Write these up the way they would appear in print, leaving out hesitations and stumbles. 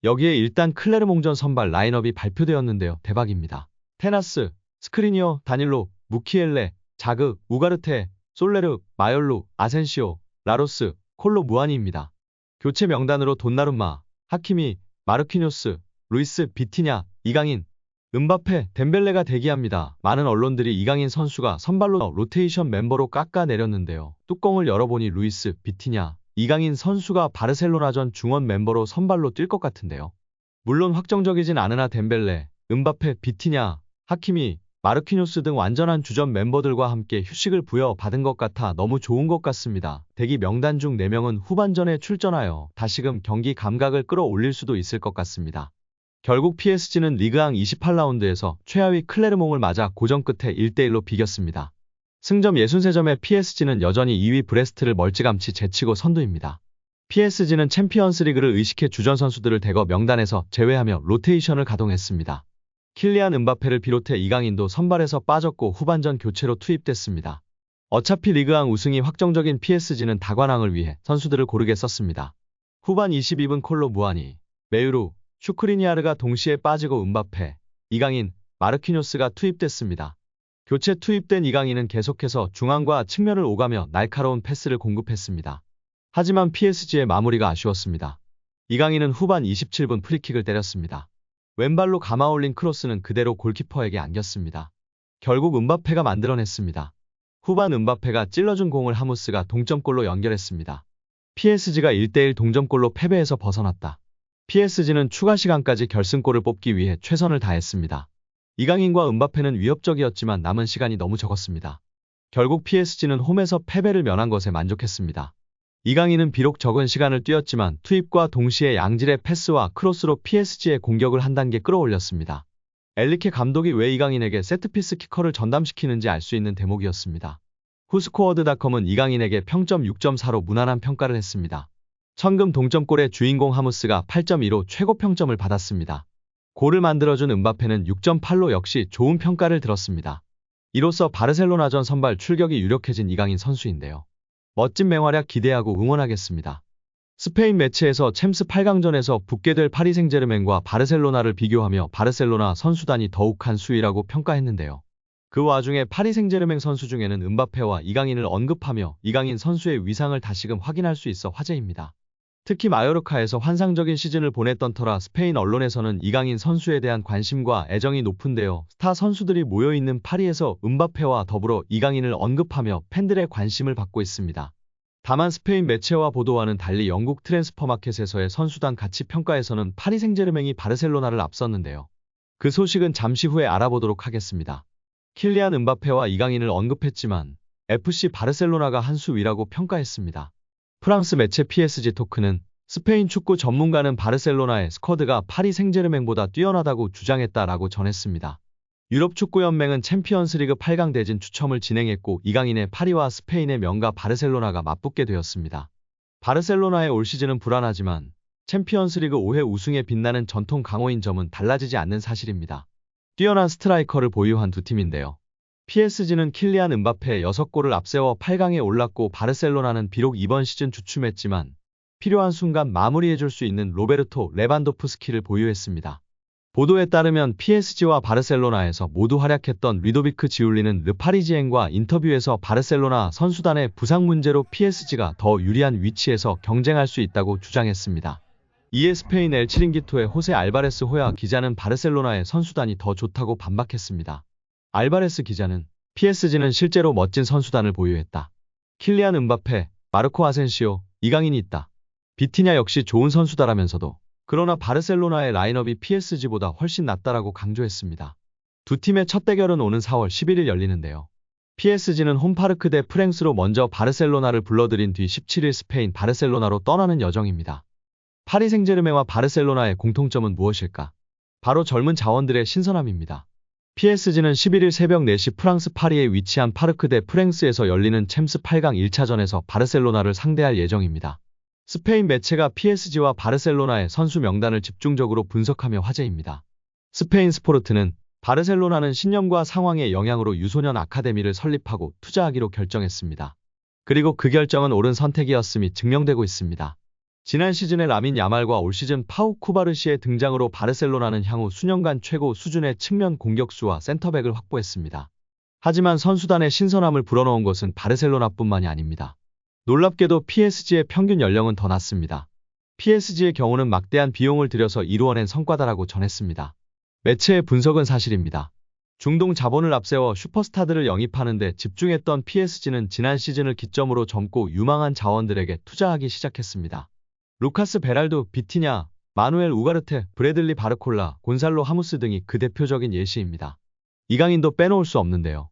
여기에 일단 클레르몽전 선발 라인업이 발표되었는데요. 대박입니다. 테나스, 스크리니어, 다닐로, 무키엘레, 자그, 우가르테, 솔레르, 마열루, 아센시오, 라로스, 콜로 무아니입니다. 교체 명단으로 돈나룸마, 하키미, 마르키뇨스, 루이스, 비티냐, 이강인, 은바페, 덴벨레가 대기합니다. 많은 언론들이 이강인 선수가 선발로 로테이션 멤버로 깎아내렸는데요. 뚜껑을 열어보니 루이스, 비티냐, 이강인 선수가 바르셀로나전 중원 멤버로 선발로 뛸 것 같은데요. 물론 확정적이진 않으나 덴벨레, 은바페, 비티냐, 하키미, 마르키뇨스 등 완전한 주전 멤버들과 함께 휴식을 부여받은 것 같아 너무 좋은 것 같습니다. 대기 명단 중 4명은 후반전에 출전하여 다시금 경기 감각을 끌어올릴 수도 있을 것 같습니다. 결국 PSG는 리그앙 28라운드에서 최하위 클레르몽을 맞아 고전 끝에 1대1로 비겼습니다. 승점 63점의 PSG는 여전히 2위 브레스트를 멀찌감치 제치고 선두입니다. PSG는 챔피언스리그를 의식해 주전 선수들을 대거 명단에서 제외하며 로테이션을 가동했습니다. 킬리안 은바페를 비롯해 이강인도 선발에서 빠졌고 후반전 교체로 투입됐습니다. 어차피 리그앙 우승이 확정적인 PSG는 다관왕을 위해 선수들을 고르게 썼습니다. 후반 22분 콜로 무아니, 메유루, 슈크리니아르가 동시에 빠지고 은바페, 이강인, 마르키뇨스가 투입됐습니다. 교체 투입된 이강인은 계속해서 중앙과 측면을 오가며 날카로운 패스를 공급했습니다. 하지만 PSG의 마무리가 아쉬웠습니다. 이강인은 후반 27분 프리킥을 때렸습니다. 왼발로 감아올린 크로스는 그대로 골키퍼에게 안겼습니다. 결국 은바페가 만들어냈습니다. 후반 은바페가 찔러준 공을 하무스가 동점골로 연결했습니다. PSG가 1대1 동점골로 패배해서 벗어났다. PSG는 추가 시간까지 결승골을 뽑기 위해 최선을 다했습니다. 이강인과 은바페는 위협적이었지만 남은 시간이 너무 적었습니다. 결국 PSG는 홈에서 패배를 면한 것에 만족했습니다. 이강인은 비록 적은 시간을 뛰었지만 투입과 동시에 양질의 패스와 크로스로 PSG의 공격을 한 단계 끌어올렸습니다. 엘리케 감독이 왜 이강인에게 세트피스 키커를 전담시키는지 알 수 있는 대목이었습니다. 후스코어드닷컴은 이강인에게 평점 6.4로 무난한 평가를 했습니다. 천금 동점골의 주인공 하무스가 8.2로 최고 평점을 받았습니다. 골을 만들어준 은바페는 6.8로 역시 좋은 평가를 들었습니다. 이로써 바르셀로나전 선발 출격이 유력해진 이강인 선수인데요. 멋진 맹활약 기대하고 응원하겠습니다. 스페인 매체에서 챔스 8강전에서 붙게 될 파리 생제르맹과 바르셀로나를 비교하며 바르셀로나 선수단이 더욱한 수위라고 평가했는데요. 그 와중에 파리 생제르맹 선수 중에는 은바페와 이강인을 언급하며 이강인 선수의 위상을 다시금 확인할 수 있어 화제입니다. 특히 마요르카에서 환상적인 시즌을 보냈던 터라 스페인 언론에서는 이강인 선수에 대한 관심과 애정이 높은데요. 스타 선수들이 모여있는 파리에서 은바페와 더불어 이강인을 언급하며 팬들의 관심을 받고 있습니다. 다만 스페인 매체와 보도와는 달리 영국 트랜스퍼마켓에서의 선수단 가치 평가에서는 파리 생제르맹이 바르셀로나를 앞섰는데요. 그 소식은 잠시 후에 알아보도록 하겠습니다. 킬리안 은바페와 이강인을 언급했지만 FC 바르셀로나가 한 수 위라고 평가했습니다. 프랑스 매체 PSG 토크는 스페인 축구 전문가는 바르셀로나의 스쿼드가 파리 생제르맹보다 뛰어나다고 주장했다라고 전했습니다. 유럽축구연맹은 챔피언스리그 8강 대진 추첨을 진행했고 이강인의 파리와 스페인의 명가 바르셀로나가 맞붙게 되었습니다. 바르셀로나의 올 시즌은 불안하지만 챔피언스리그 5회 우승에 빛나는 전통 강호인 점은 달라지지 않는 사실입니다. 뛰어난 스트라이커를 보유한 두 팀인데요. PSG는 킬리안 은바페 6골을 앞세워 8강에 올랐고 바르셀로나는 비록 이번 시즌 주춤했지만 필요한 순간 마무리해줄 수 있는 로베르토 레반도프스키를 보유했습니다. 보도에 따르면 PSG와 바르셀로나에서 모두 활약했던 루도비크 지울리는 르파리지앵과 인터뷰에서 바르셀로나 선수단의 부상 문제로 PSG가 더 유리한 위치에서 경쟁할 수 있다고 주장했습니다. 이에 스페인 엘 치링기토의 호세 알바레스 호야 기자는 바르셀로나의 선수단이 더 좋다고 반박했습니다. 알바레스 기자는 PSG는 실제로 멋진 선수단을 보유했다. 킬리안 은바페, 마르코 아센시오, 이강인이 있다. 비티냐 역시 좋은 선수다라면서도 그러나 바르셀로나의 라인업이 PSG보다 훨씬 낫다라고 강조했습니다. 두 팀의 첫 대결은 오는 4월 11일 열리는데요. PSG는 홈파르크 대 프랭스로 먼저 바르셀로나를 불러들인 뒤 17일 스페인 바르셀로나로 떠나는 여정입니다. 파리 생제르맹과 바르셀로나의 공통점은 무엇일까? 바로 젊은 자원들의 신선함입니다. PSG는 11일 새벽 4시 프랑스 파리에 위치한 파르크 대 프랭스에서 열리는 챔스 8강 1차전에서 바르셀로나를 상대할 예정입니다. 스페인 매체가 PSG와 바르셀로나의 선수 명단을 집중적으로 분석하며 화제입니다. 스페인 스포르트는 바르셀로나는 신념과 상황의 영향으로 유소년 아카데미를 설립하고 투자하기로 결정했습니다. 그리고 그 결정은 옳은 선택이었음이 증명되고 있습니다. 지난 시즌의 라민 야말과 올 시즌 파우 쿠바르시의 등장으로 바르셀로나는 향후 수년간 최고 수준의 측면 공격수와 센터백을 확보했습니다. 하지만 선수단의 신선함을 불어넣은 것은 바르셀로나뿐만이 아닙니다. 놀랍게도 PSG의 평균 연령은 더 낮습니다. PSG의 경우는 막대한 비용을 들여서 이루어낸 성과다라고 전했습니다. 매체의 분석은 사실입니다. 중동 자본을 앞세워 슈퍼스타들을 영입하는 데 집중했던 PSG는 지난 시즌을 기점으로 젊고 유망한 자원들에게 투자하기 시작했습니다. 루카스 베랄도, 비티냐, 마누엘 우가르테, 브래들리 바르콜라, 곤살로 하무스 등이 그 대표적인 예시입니다. 이강인도 빼놓을 수 없는데요.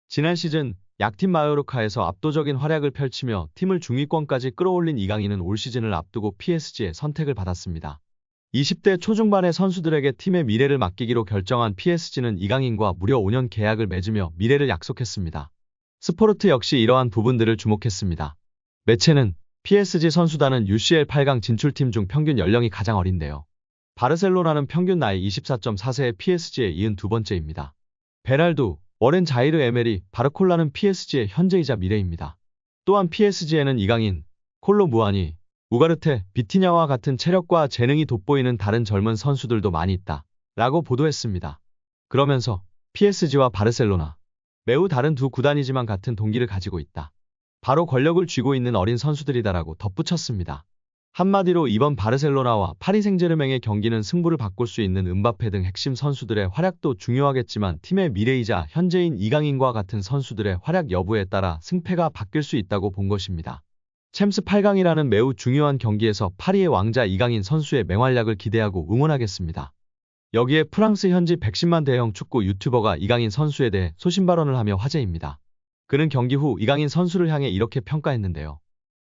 지난 시즌 약팀 마요르카에서 압도적인 활약을 펼치며 팀을 중위권까지 끌어올린 이강인은 올 시즌을 앞두고 PSG의 선택을 받았습니다. 20대 초중반의 선수들에게 팀의 미래를 맡기기로 결정한 PSG는 이강인과 무려 5년 계약을 맺으며 미래를 약속했습니다. 스포르트 역시 이러한 부분들을 주목했습니다. 매체는 PSG 선수단은 UCL 8강 진출팀 중 평균 연령이 가장 어린데요. 바르셀로나는 평균 나이 24.4세의 PSG에 이은 두 번째입니다. 베랄두, 워렌 자이르 에메리, 바르콜라는 PSG의 현재이자 미래입니다. 또한 PSG에는 이강인, 콜로 무아니, 우가르테, 비티냐와 같은 체력과 재능이 돋보이는 다른 젊은 선수들도 많이 있다 라고 보도했습니다. 그러면서 PSG와 바르셀로나, 매우 다른 두 구단이지만 같은 동기를 가지고 있다. 바로 권력을 쥐고 있는 어린 선수들이다라고 덧붙였습니다. 한마디로 이번 바르셀로나와 파리 생제르맹의 경기는 승부를 바꿀 수 있는 음바페 등 핵심 선수들의 활약도 중요하겠지만 팀의 미래이자 현재인 이강인과 같은 선수들의 활약 여부에 따라 승패가 바뀔 수 있다고 본 것입니다. 챔스 8강이라는 매우 중요한 경기에서 파리의 왕자 이강인 선수의 맹활약을 기대하고 응원하겠습니다. 여기에 프랑스 현지 110만 대형 축구 유튜버가 이강인 선수에 대해 소신 발언을 하며 화제입니다. 그는 경기 후 이강인 선수를 향해 이렇게 평가했는데요.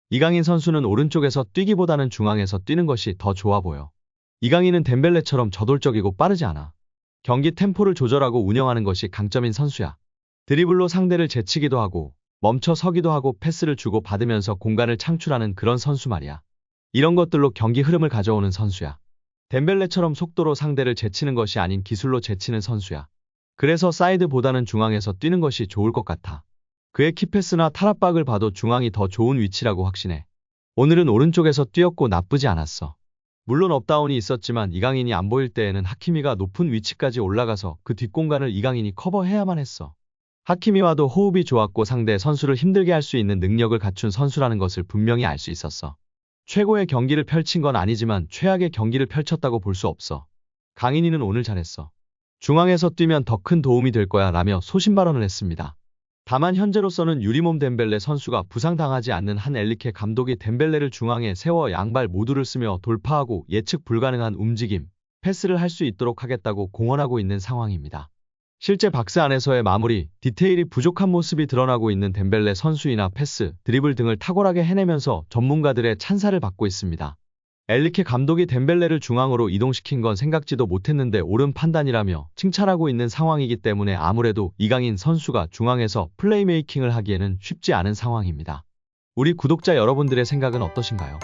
이강인 선수는 오른쪽에서 뛰기보다는 중앙에서 뛰는 것이 더 좋아 보여. 이강인은 덴벨레처럼 저돌적이고 빠르지 않아. 경기 템포를 조절하고 운영하는 것이 강점인 선수야. 드리블로 상대를 제치기도 하고 멈춰 서기도 하고 패스를 주고 받으면서 공간을 창출하는 그런 선수 말이야. 이런 것들로 경기 흐름을 가져오는 선수야. 덴벨레처럼 속도로 상대를 제치는 것이 아닌 기술로 제치는 선수야. 그래서 사이드보다는 중앙에서 뛰는 것이 좋을 것 같아. 그의 키패스나 탈압박을 봐도 중앙이 더 좋은 위치라고 확신해. 오늘은 오른쪽에서 뛰었고 나쁘지 않았어. 물론 업다운이 있었지만 이강인이 안 보일 때에는 하키미가 높은 위치까지 올라가서 그 뒷공간을 이강인이 커버해야만 했어. 하키미와도 호흡이 좋았고 상대 선수를 힘들게 할 수 있는 능력을 갖춘 선수라는 것을 분명히 알 수 있었어. 최고의 경기를 펼친 건 아니지만 최악의 경기를 펼쳤다고 볼 수 없어. 강인이는 오늘 잘했어. 중앙에서 뛰면 더 큰 도움이 될 거야 라며 소신 발언을 했습니다. 다만 현재로서는 유리몸 덴벨레 선수가 부상당하지 않는 한 엘리케 감독이 덴벨레를 중앙에 세워 양발 모두를 쓰며 돌파하고 예측 불가능한 움직임, 패스를 할 수 있도록 하겠다고 공언하고 있는 상황입니다. 실제 박스 안에서의 마무리, 디테일이 부족한 모습이 드러나고 있는 덴벨레 선수이나 패스, 드리블 등을 탁월하게 해내면서 전문가들의 찬사를 받고 있습니다. 엘리케 감독이 덴벨레를 중앙으로 이동시킨 건 생각지도 못했는데 옳은 판단이라며 칭찬하고 있는 상황이기 때문에 아무래도 이강인 선수가 중앙에서 플레이메이킹을 하기에는 쉽지 않은 상황입니다. 우리 구독자 여러분들의 생각은 어떠신가요?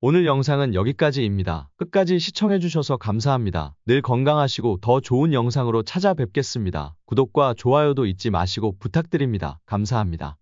오늘 영상은 여기까지입니다. 끝까지 시청해주셔서 감사합니다. 늘 건강하시고 더 좋은 영상으로 찾아뵙겠습니다. 구독과 좋아요도 잊지 마시고 부탁드립니다. 감사합니다.